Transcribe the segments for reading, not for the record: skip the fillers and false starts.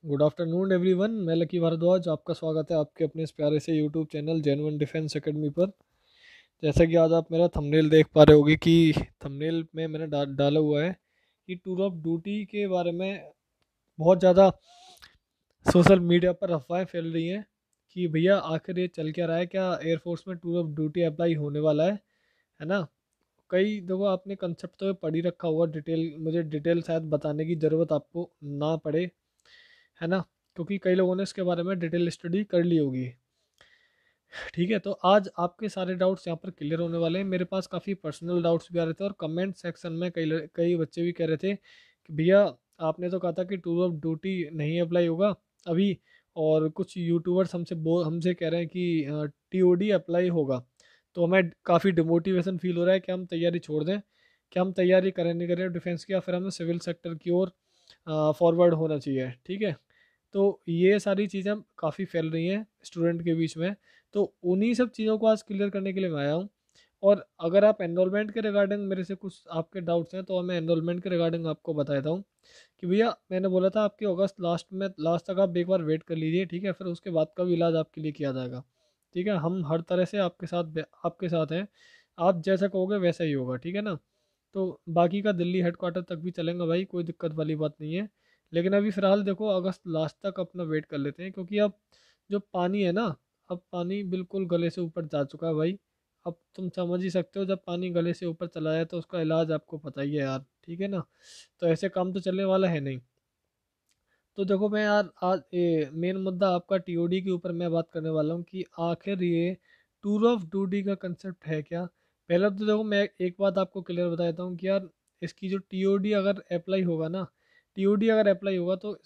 Good afternoon everyone. मैं lucky Bhardwaj, आपका स्वागत है आपके अपने इस प्यारे से YouTube channel genuine defence academy पर। जैसा कि आज आप मेरा थंबनेल देख पा रहे होगे कि थंबनेल में मैंने डाला हुआ है कि टूर ऑफ ड्यूटी के बारे में बहुत ज़्यादा सोशल मीडिया पर अफवाहें फैल रही हैं कि भैया आखिर ये चल क्या रहा है, क्या एयरफोर्स में टूर ऑफ ड्यूटी अप्लाई होने वाला है ना। कई देखो, आपने कंसेप्ट तो पढ़ ही रखा होगा, डिटेल मुझे डिटेल शायद बताने की ज़रूरत आपको ना पड़े, है ना, क्योंकि कई लोगों ने इसके बारे में डिटेल स्टडी कर ली होगी। ठीक है, तो आज आपके सारे डाउट्स यहाँ पर क्लियर होने वाले हैं। मेरे पास काफ़ी पर्सनल डाउट्स भी आ रहे थे और कमेंट सेक्शन में कई बच्चे भी कह रहे थे कि भैया आपने तो कहा था कि टूर ऑफ ड्यूटी नहीं अप्लाई होगा अभी, और कुछ यूट्यूबर्स हमसे कह रहे हैं कि टीओडी अप्लाई होगा। तो हमें काफ़ी डिमोटिवेशन फील हो रहा है कि हम तैयारी छोड़ दें, कि हम तैयारी करें नहीं करें डिफेंस की, या फिर हमें सिविल सेक्टर की ओर फॉरवर्ड होना चाहिए। ठीक है, तो ये सारी चीज़ें काफ़ी फैल रही हैं स्टूडेंट के बीच में। तो उन्हीं सब चीज़ों को आज क्लियर करने के लिए मैं आया हूँ। और अगर आप एनरोलमेंट के रिगार्डिंग मेरे से कुछ आपके डाउट्स हैं तो मैं एनरोलमेंट के रिगार्डिंग आपको बता देता हूँ कि भैया मैंने बोला था आपके अगस्त लास्ट तक आप एक बार वेट कर लीजिए। ठीक है, फिर उसके बाद का भी इलाज आपके लिए किया जाएगा। ठीक है, हम हर तरह से आपके साथ हैं। आप जैसा कहोगे वैसा ही होगा, ठीक है ना। तो बाकी का दिल्ली हेडक्वार्टर तक भी चलेंगे भाई, कोई दिक्कत वाली बात नहीं है। लेकिन अभी फ़िलहाल देखो अगस्त लास्ट तक अपना वेट कर लेते हैं, क्योंकि अब जो पानी है ना, अब पानी बिल्कुल गले से ऊपर जा चुका है भाई। अब तुम समझ ही सकते हो, जब पानी गले से ऊपर चला जाए तो उसका इलाज आपको पता ही है यार, ठीक है ना। तो ऐसे काम तो चलने वाला है नहीं। तो देखो मैं यार आज मेन मुद्दा आपका टीओडी के ऊपर मैं बात करने वाला हूँ कि आखिर ये टूर ऑफ ड्यूटी का कंसेप्ट है क्या। पहले तो देखो मैं एक बात आपको क्लियर बता देता हूँ कि यार इसकी जो टीओडी अगर अप्लाई होगा ना, टीओडी अगर अप्लाई होगा तो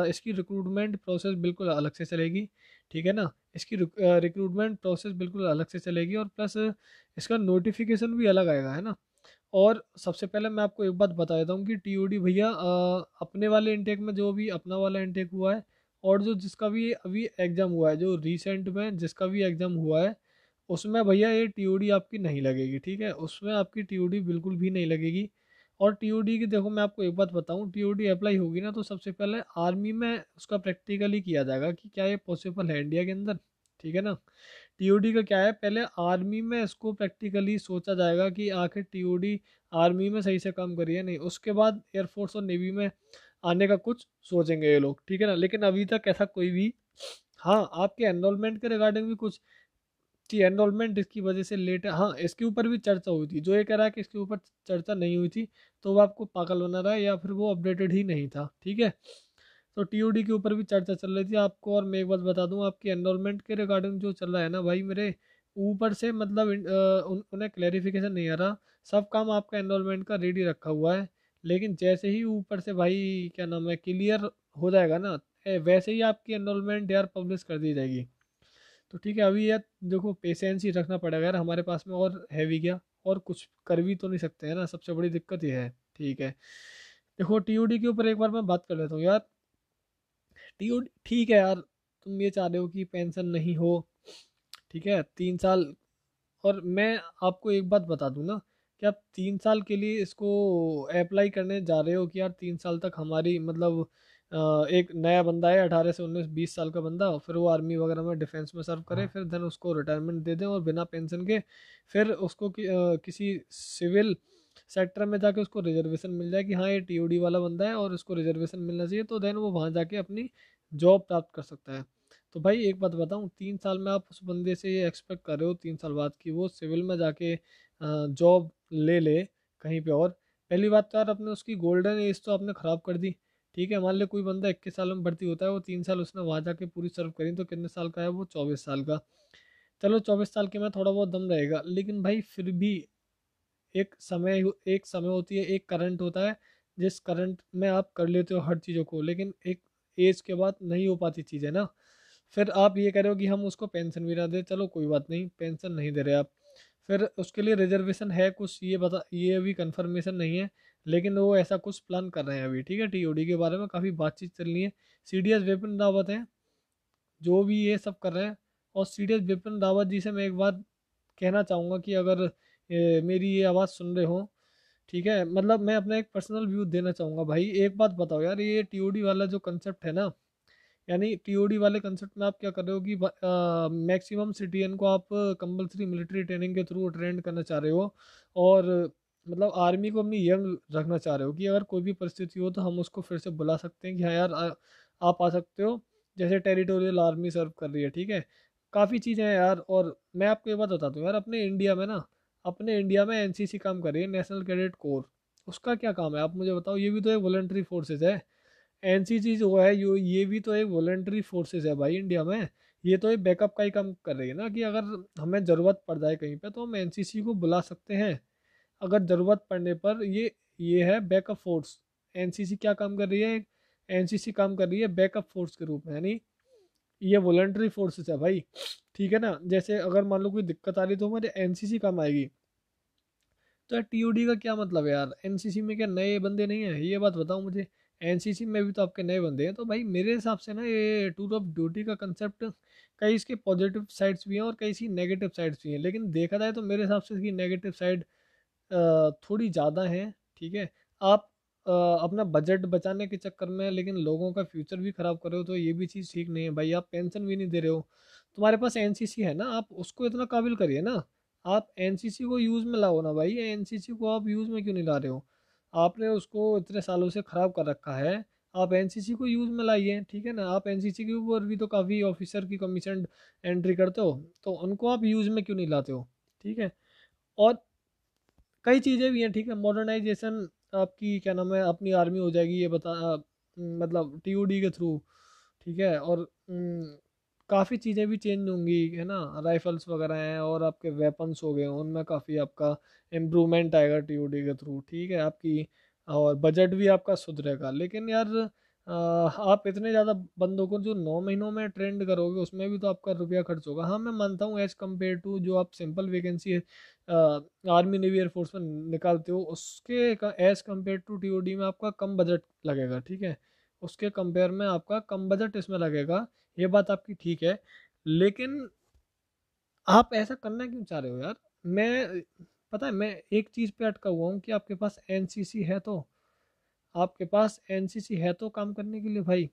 इसकी रिक्रूटमेंट प्रोसेस बिल्कुल अलग से चलेगी। ठीक है ना, इसकी रिक्रूटमेंट प्रोसेस बिल्कुल अलग से चलेगी, और प्लस इसका नोटिफिकेशन भी अलग आएगा, है ना। और सबसे पहले मैं आपको एक बात बता देता हूँ कि टीओडी भैया अपने वाले इनटेक में जो भी अपना वाला इनटेक हुआ है, और जो जिसका भी अभी एग्ज़ाम हुआ है, जो रिसेंट में जिसका भी एग्ज़ाम हुआ है, उसमें भैया ये टीओडी आपकी नहीं लगेगी। ठीक है, उसमें आपकी टीओडी बिल्कुल भी नहीं लगेगी। और टीओडी की देखो मैं आपको एक बात बताऊँ, टीओडी अप्लाई होगी ना तो सबसे पहले आर्मी में उसका प्रैक्टिकली किया जाएगा कि क्या ये पॉसिबल है इंडिया के अंदर। ठीक है ना, टीओडी का क्या है, पहले आर्मी में इसको प्रैक्टिकली सोचा जाएगा कि आखिर टीओडी आर्मी में सही से काम करिए नहीं, उसके बाद एयरफोर्स और नेवी में आने का कुछ सोचेंगे ये लोग। ठीक है ना, लेकिन अभी तक ऐसा कोई भी, हाँ आपके एनरोलमेंट के रिगार्डिंग भी कुछ कि एनरोलमेंट इसकी वजह से लेट है, हाँ इसके ऊपर भी चर्चा हुई थी। जो ये कह रहा है कि इसके ऊपर चर्चा नहीं हुई थी तो वो आपको पागल बना रहा है, या फिर वो अपडेटेड ही नहीं था। ठीक है, तो टीओडी के ऊपर भी चर्चा चल रही थी आपको। और मैं एक बात बता दूं, आपकी एनरोलमेंट के रिगार्डिंग जो चल रहा है ना भाई, मेरे ऊपर से मतलब उन्हें क्लैरिफिकेशन नहीं आ रहा। सब काम आपका एनरोलमेंट का रेडी रखा हुआ है, लेकिन जैसे ही ऊपर से भाई क्या नाम है क्लियर हो जाएगा ना, वैसे ही आपकी एनरोलमेंट यार पब्लिश कर दी जाएगी। तो ठीक है, अभी यार देखो पेशेंस ही रखना पड़ेगा यार हमारे पास में, और है भी क्या, और कुछ कर भी तो नहीं सकते हैं ना, सबसे बड़ी दिक्कत ये है। ठीक है, देखो टीओडी के ऊपर एक बार मैं बात कर लेता हूँ यार। टीओडी ठीक है यार, तुम ये चाह रहे हो कि पेंशन नहीं हो, ठीक है 3 साल। और मैं आपको एक बात बता दूं ना कि आप 3 साल के लिए इसको अप्लाई करने जा रहे हो कि यार 3 साल तक हमारी मतलब एक नया बंदा है 18 से 19 20 साल का बंदा, फिर वो आर्मी वगैरह में डिफेंस में सर्व करे, फिर देन उसको रिटायरमेंट दे दें और बिना पेंशन के फिर उसको किसी सिविल सेक्टर में जाके उसको रिजर्वेशन मिल जाए कि हाँ ये टीओडी वाला बंदा है और इसको रिजर्वेशन मिलना चाहिए, तो देन वो वहाँ जाके अपनी जॉब प्राप्त कर सकता है। तो भाई एक बात बताऊँ, 3 साल में आप उस बंदे से ये एक्सपेक्ट कर रहे हो 3 साल बाद कि वो सिविल में जाके जॉब ले ले कहीं पे और। पहली बात तो यार आपने उसकी गोल्डन एज तो आपने ख़राब कर दी। ठीक है, मान लो कोई बंदा 21 साल में भर्ती होता है, वो 3 साल उसने वहाँ जाके पूरी सर्व करी, तो कितने साल का है वो, 24 साल का। चलो 24 साल के में थोड़ा बहुत दम रहेगा, लेकिन भाई फिर भी एक समय होती है, एक करंट होता है, जिस करंट में आप कर लेते हो हर चीज़ों को, लेकिन एक एज के बाद नहीं हो पाती चीज़ें ना। फिर आप ये कह रहे हो कि हम उसको पेंशन भी ना दे, चलो कोई बात नहीं, पेंशन नहीं दे रहे आप, फिर उसके लिए रिजर्वेशन है कुछ, ये अभी कंफर्मेशन नहीं है, लेकिन वो ऐसा कुछ प्लान कर रहे हैं अभी। ठीक है, टीओडी के बारे में काफ़ी बातचीत चल रही है। सीडीएस विपिन रावत हैं जो भी ये सब कर रहे हैं। और सीडीएस विपिन रावत जी से मैं एक बात कहना चाहूँगा कि अगर मेरी ये आवाज़ सुन रहे हो, ठीक है, मतलब मैं अपना एक पर्सनल व्यू देना चाहूँगा भाई। एक बात बताओ यार, ये टीओडी वाला जो कंसेप्ट है ना, यानी टीओडी वाले कंसेप्ट में आप क्या कर रहे हो कि मैक्सिमम सिटीजन को आप कंपलसरी मिलिट्री ट्रेनिंग के थ्रू ट्रेंड करना चाह रहे हो, और मतलब आर्मी को अपनी यंग रखना चाह रहे हो कि अगर कोई भी परिस्थिति हो तो हम उसको फिर से बुला सकते हैं कि हाँ यार आप आ सकते हो। जैसे टेरिटोरियल आर्मी सर्व कर रही है, ठीक है, काफ़ी चीज़ें हैं यार। और मैं आपको ये बात बताता हूँ यार, अपने इंडिया में ना, अपने इंडिया में एनसीसी काम कर रही है, नेशनल कैडेट कोर। उसका क्या काम है आप मुझे बताओ? ये भी तो एक वॉलंटरी फोर्सेज है। एनसीसी जो है ये भी तो एक वॉलंटरी फोर्सेज है भाई इंडिया में। ये तो एक बैकअप का ही काम कर रही है ना, कि अगर हमें ज़रूरत पड़ जाए कहीं पे तो हम एनसीसी को बुला सकते हैं अगर ज़रूरत पड़ने पर। ये है बैकअप फोर्स। एनसीसी क्या काम कर रही है? एनसीसी काम कर रही है बैकअप फोर्स के रूप में, यानी ये वॉलंटरी फोर्सेस है भाई। ठीक है ना, जैसे अगर मान लो कोई दिक्कत आ रही तो हमारे एनसीसी काम आएगी। तो यार टीओडी का क्या मतलब है यार? एनसीसी में क्या नए बंदे नहीं है? ये बात बताओ मुझे। एनसीसी में भी तो आपके नए बंदे हैं। तो भाई मेरे हिसाब से ना ये टूर ऑफ ड्यूटी का कंसेप्ट, कई इसके पॉजिटिव साइड्स भी हैं और कई सी नेगेटिव साइड्स भी हैं, लेकिन देखा जाए तो मेरे हिसाब से इसकी नेगेटिव साइड थोड़ी ज़्यादा है। ठीक है, आप अपना बजट बचाने के चक्कर में लेकिन लोगों का फ्यूचर भी ख़राब कर रहे हो, तो ये भी चीज़ ठीक नहीं है भाई। आप पेंशन भी नहीं दे रहे हो। तुम्हारे पास एनसीसी है ना, आप उसको इतना काबिल करिए ना। आप एनसीसी को यूज़ में लाओ ना भाई। एनसीसी को आप यूज़ में क्यों नहीं ला रहे हो? आपने उसको इतने सालों से ख़राब कर रखा है। आप एनसीसी को यूज़ में लाइए, ठीक है ना। आप एनसीसी के ऊपर भी तो काफ़ी ऑफिसर की कमीशन एंट्री करते हो, तो उनको आप यूज़ में क्यों नहीं लाते हो? ठीक है। और कई चीज़ें भी हैं, ठीक है, मॉडर्नाइजेशन आपकी क्या नाम है अपनी आर्मी हो जाएगी, ये मतलब टीओडी के थ्रू। ठीक है, और काफ़ी चीज़ें भी चेंज होंगी, है ना। राइफल्स वगैरह हैं और आपके वेपन्स हो गए, उनमें काफ़ी आपका इम्प्रूवमेंट आएगा टीओडी के थ्रू। ठीक है, आपकी और बजट भी आपका सुधरेगा। लेकिन यार आप इतने ज़्यादा बंदों को जो 9 महीनों में ट्रेंड करोगे उसमें भी तो आपका रुपया खर्च होगा। हाँ मैं मानता हूँ, एज कम्पेयर टू जो आप simple vacancy army navy air force में निकालते हो, उसके एज कम्पेयर टू टीओडी में आपका कम बजट लगेगा। ठीक है, उसके कंपेयर में आपका कम बजट इसमें लगेगा। ये बात आपकी ठीक है, लेकिन आप ऐसा करना क्यों चाह रहे हो यार? मैं पता है, मैं एक चीज़ पे अटका हुआ हूँ कि आपके पास एनसीसी है, तो आपके पास एनसीसी है तो काम करने के लिए भाई।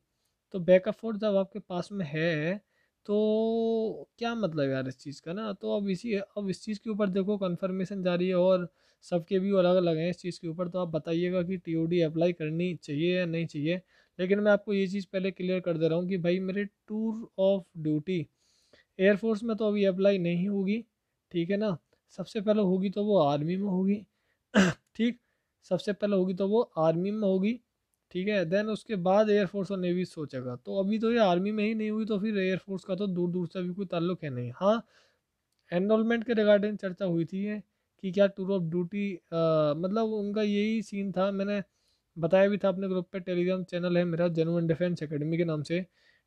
तो बैकअप फोर्स जब आपके पास में है तो क्या मतलब यार इस चीज़ का ना। तो अब इस चीज़ के ऊपर देखो कंफर्मेशन जारी है और सबके व्यू अलग अलग हैं इस चीज़ के ऊपर। तो आप बताइएगा कि टीओडी अप्लाई करनी चाहिए या नहीं चाहिए। लेकिन मैं आपको ये चीज़ पहले क्लियर कर दे रहा हूँ कि भाई मेरे टूर ऑफ ड्यूटी एयरफोर्स में तो अभी अप्लाई नहीं होगी। ठीक है ना, सबसे पहले होगी तो वो आर्मी में होगी। ठीक, सबसे पहले होगी तो वो आर्मी में होगी। ठीक है, देन उसके बाद एयरफोर्स और नेवी सोचेगा। तो अभी तो ये आर्मी में ही नहीं हुई तो फिर एयरफोर्स का तो दूर दूर से अभी कोई ताल्लुक है नहीं। हाँ, एनरोलमेंट के रिगार्डिंग चर्चा हुई थी ये कि क्या टूर ऑफ ड्यूटी, मतलब उनका यही सीन था। मैंने बताया भी था अपने ग्रुप पे, टेलीग्राम चैनल है मेरा जेन्युइन डिफेंस एकेडमी के नाम से।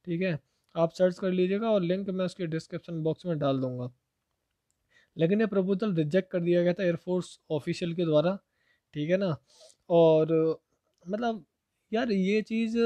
ठीक है, आप सर्च कर लीजिएगा और लिंक मैं उसके डिस्क्रिप्शन बॉक्स में डाल दूंगा। लेकिन ये प्रपोजल रिजेक्ट कर दिया गया था एयरफोर्स ऑफिशियल के द्वारा। ठीक है ना। और मतलब यार ये चीज़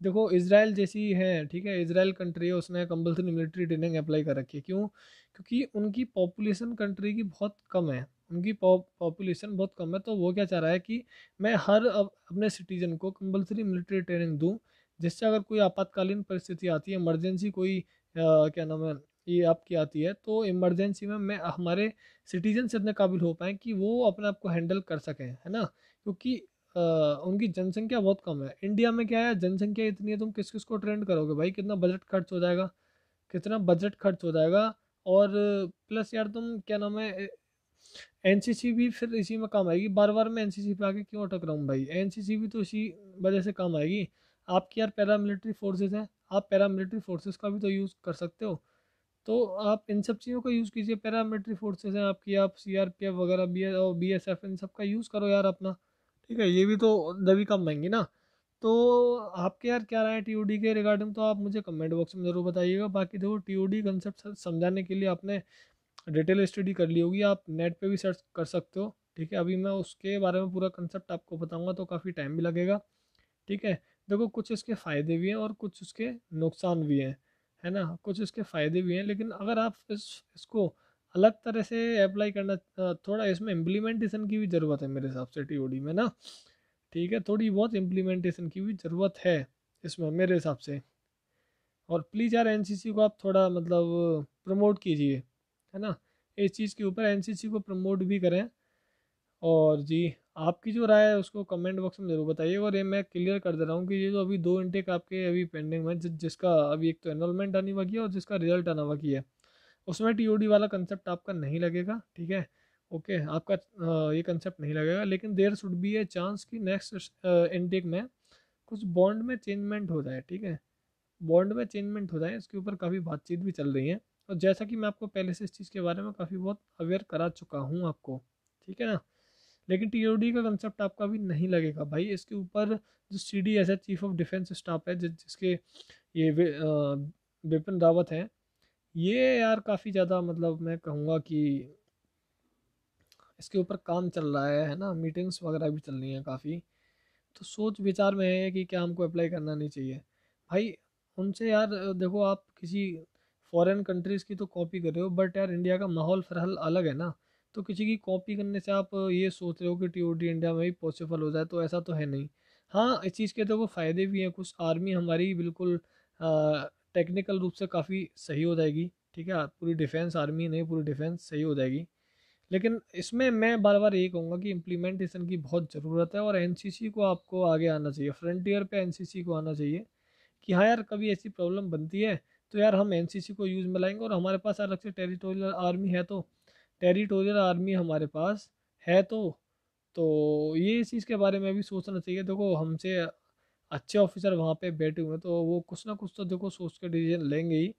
देखो, इसराइल जैसी है, ठीक है, इसराइल कंट्री है, उसने कंपल्सरी मिलिट्री ट्रेनिंग अप्लाई कर रखी है। क्यों? क्योंकि उनकी पॉपुलेशन कंट्री की बहुत कम है। उनकी पॉपुलेशन बहुत कम है, तो वो क्या चाह रहा है कि मैं अपने सिटीजन को कंपल्सरी मिलिट्री ट्रेनिंग दूं, जिससे अगर कोई आपातकालीन परिस्थिति आती है, इमरजेंसी कोई क्या नाम है ये आपकी आती है, तो इमरजेंसी में मैं हमारे सिटीजन से इतने काबिल हो पाए कि वो अपने आप को हैंडल कर सकें, है ना। क्योंकि उनकी जनसंख्या बहुत कम है। इंडिया में क्या है, जनसंख्या इतनी है, तुम किस किस को ट्रेंड करोगे भाई? कितना बजट खर्च हो जाएगा, कितना बजट खर्च हो जाएगा। और प्लस यार तुम क्या नाम है, एनसीसी भी फिर इसी में काम आएगी। बार बार मैं एनसीसी पे आके क्यों अटक रहा हूँ भाई? एनसीसी भी तो इसी वजह से काम आएगी। आपकी यार पैरामिलिट्री फोर्सेज हैं, आप पैरामिलिट्री फोर्सेज का भी तो यूज़ कर सकते हो। तो आप इन सब चीज़ों का यूज़ कीजिए। पैरामिलिट्री फोर्सेज हैं आपकी, आप सीआरपीएफ वगैरह बीएसएफ इन सब का यूज़ करो यार अपना। ठीक है, ये भी तो दबी काम आएंगी ना। तो आपके यार क्या राय है टीओडी के रिगार्डिंग, तो आप मुझे कमेंट बॉक्स में ज़रूर बताइएगा। बाकी देखो, टीओडी कंसेप्ट समझाने के लिए आपने डिटेल स्टडी कर ली होगी, आप नेट पे भी सर्च कर सकते हो। ठीक है, अभी मैं उसके बारे में पूरा कंसेप्ट आपको बताऊंगा तो काफ़ी टाइम भी लगेगा। ठीक है, देखो कुछ इसके फ़ायदे भी हैं और कुछ उसके नुकसान भी हैं, है ना। कुछ इसके फ़ायदे भी हैं, लेकिन अगर आप इसको अलग तरह से अप्लाई करना, थोड़ा इसमें इम्प्लीमेंटेशन की भी ज़रूरत है मेरे हिसाब से टीओडी में ना। ठीक है, थोड़ी बहुत इम्प्लीमेंटेशन की भी ज़रूरत है इसमें मेरे हिसाब से। और प्लीज़ यार एनसीसी को आप थोड़ा मतलब प्रमोट कीजिए, है ना, इस चीज़ के ऊपर एनसीसी को प्रमोट भी करें। और जी, आपकी जो राय है उसको कमेंट बॉक्स में ज़रूर बताइए। और ये मैं क्लियर कर दे रहा हूँ कि ये जो अभी 2 इनटेक आपके अभी पेंडिंग में, जिसका अभी एक तो एनरोलमेंट आनी बाकी है और जिसका रिजल्ट आना बाकी है, उसमें टीओडी वाला कंसेप्ट आपका नहीं लगेगा। ठीक है, ओके, आपका ये कंसेप्ट नहीं लगेगा। लेकिन there should be a chance कि नेक्स्ट इनटेक में कुछ बॉन्ड में चेंजमेंट हो जाए। ठीक है, बॉन्ड में चेंजमेंट हो जाए, इसके ऊपर काफ़ी बातचीत भी चल रही है। और जैसा कि मैं आपको पहले से इस चीज़ के बारे में काफ़ी बहुत अवेयर करा चुका हूँ आपको, ठीक है ना। लेकिन टीओडी का कंसेप्ट आपका अभी नहीं लगेगा भाई। इसके ऊपर जो सीडीएस है, चीफ ऑफ डिफेंस स्टाफ है, जिसके ये विपिन रावत हैं, ये यार काफ़ी ज़्यादा मतलब मैं कहूँगा कि इसके ऊपर काम चल रहा है ना, मीटिंग्स वगैरह भी चल रही हैं काफ़ी। तो सोच विचार में है कि क्या हमको अप्लाई करना नहीं चाहिए भाई। उनसे यार देखो, आप किसी फॉरेन कंट्रीज़ की तो कॉपी कर रहे हो, बट यार इंडिया का माहौल फिलहाल अलग है ना। तो किसी की कॉपी करने से आप ये सोच रहे हो कि टीओडी इंडिया में ही पॉसिबल हो जाए, तो ऐसा तो है नहीं। हाँ, इस चीज़ के देखो फ़ायदे भी हैं कुछ। आर्मी हमारी बिल्कुल टेक्निकल रूप से काफ़ी सही हो जाएगी। ठीक है, पूरी डिफेंस आर्मी नहीं, पूरी डिफेंस सही हो जाएगी। लेकिन इसमें मैं बार बार यही कहूँगा कि इम्प्लीमेंटेशन की बहुत ज़रूरत है। और एनसीसी को आपको आगे आना चाहिए, फ्रंटियर पे एनसीसी को आना चाहिए कि हाँ यार, कभी ऐसी प्रॉब्लम बनती है तो यार हम एनसीसी को यूज़ में लाएंगे। और हमारे पास अलग से टेरिटोरियल आर्मी है, तो टेरिटोरियल आर्मी हमारे पास है तो ये इस चीज़ के बारे में भी सोचना चाहिए। देखो, हमसे अच्छे ऑफिसर वहाँ पे बैठे हुए हैं, तो वो कुछ ना कुछ तो देखो सोच के डिसीजन लेंगे ही।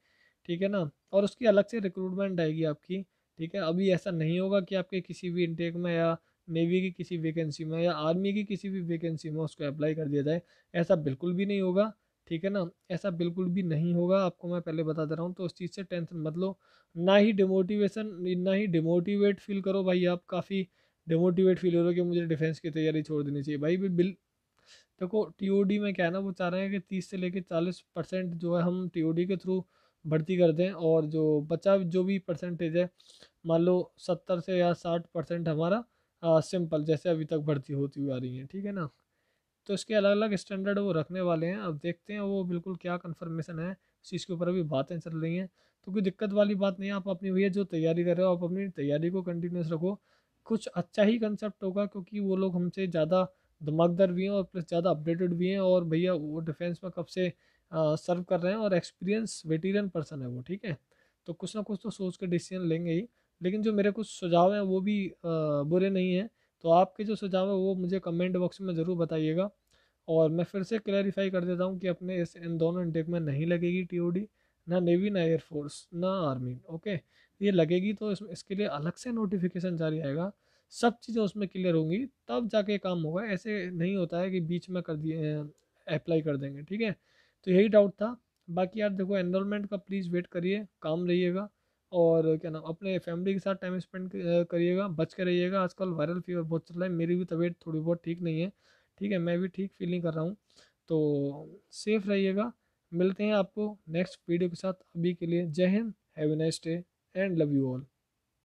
ठीक है ना। और उसकी अलग से रिक्रूटमेंट आएगी आपकी। ठीक है, अभी ऐसा नहीं होगा कि आपके किसी भी इंटेक में या नेवी की किसी वैकेंसी में या आर्मी की किसी भी वैकेंसी में उसको अप्लाई कर दिया जाए। ऐसा बिल्कुल भी नहीं होगा। ठीक है ना, ऐसा बिल्कुल भी नहीं होगा, आपको मैं पहले बता दे रहा हूँ। तो उस चीज़ से टेंशन मत लो, ना ही डिमोटिवेट फील करो भाई। आप काफ़ी डिमोटिवेट फील हो रहे हो कि मुझे डिफेंस की तैयारी छोड़ देनी चाहिए भाई। देखो, टीओडी में क्या है ना, वो चाह रहे हैं कि 30 से लेकर 40% जो है हम टीओडी के थ्रू भर्ती कर दें। और जो बचा जो भी परसेंटेज है, मान लो 70 से या 60% हमारा सिंपल, जैसे अभी तक भर्ती होती हुई आ रही है। ठीक है ना। तो इसके अलग अलग स्टैंडर्ड वो रखने वाले हैं। अब देखते हैं वो बिल्कुल क्या कंफर्मेशन है, इस चीज़ के ऊपर अभी बातें चल रही हैं। तो कोई दिक्कत वाली बात नहीं है। आप अपनी भैया जो तैयारी कर रहे हो, आप अपनी तैयारी को कंटिन्यूस रखो। कुछ अच्छा ही कंसेप्ट होगा, क्योंकि वो लोग हमसे ज़्यादा दिमागदार भी हैं और प्लस ज़्यादा अपडेटेड भी हैं। और भैया वो डिफेंस में कब से सर्व कर रहे हैं और एक्सपीरियंस वेटेरियन पर्सन है वो। ठीक है, तो कुछ ना कुछ तो सोच के डिसीजन लेंगे ही। लेकिन जो मेरे कुछ सुझाव हैं वो भी बुरे नहीं हैं। तो आपके जो सुझाव है वो मुझे कमेंट बॉक्स में ज़रूर बताइएगा। और मैं फिर से क्लैरिफाई कर देता हूँ कि अपने इन दोनों इंटेक में नहीं लगेगी टीओडी, ना नेवी ना एयरफोर्स ना आर्मी। ओके, ये लगेगी तो इसके लिए अलग से नोटिफिकेशन जारी आएगा, सब चीज़ें उसमें क्लियर होंगी, तब जाके काम होगा। ऐसे नहीं होता है कि बीच में कर दिए अप्लाई कर देंगे। ठीक है, तो यही डाउट था। बाकी यार देखो, एनरोलमेंट का प्लीज़ वेट करिए, काम रहिएगा। और क्या नाम, अपने फैमिली के साथ टाइम स्पेंड करिएगा, बच के रहिएगा। आजकल वायरल फीवर बहुत चल रहा है, मेरी भी तबीयत थोड़ी बहुत ठीक नहीं है। ठीक है, मैं भी ठीक फील नहीं कर रहा हूँ। तो सेफ रहिएगा। मिलते हैं आपको नेक्स्ट वीडियो के साथ। अभी के लिए जय Hind, have a nice day and love you all.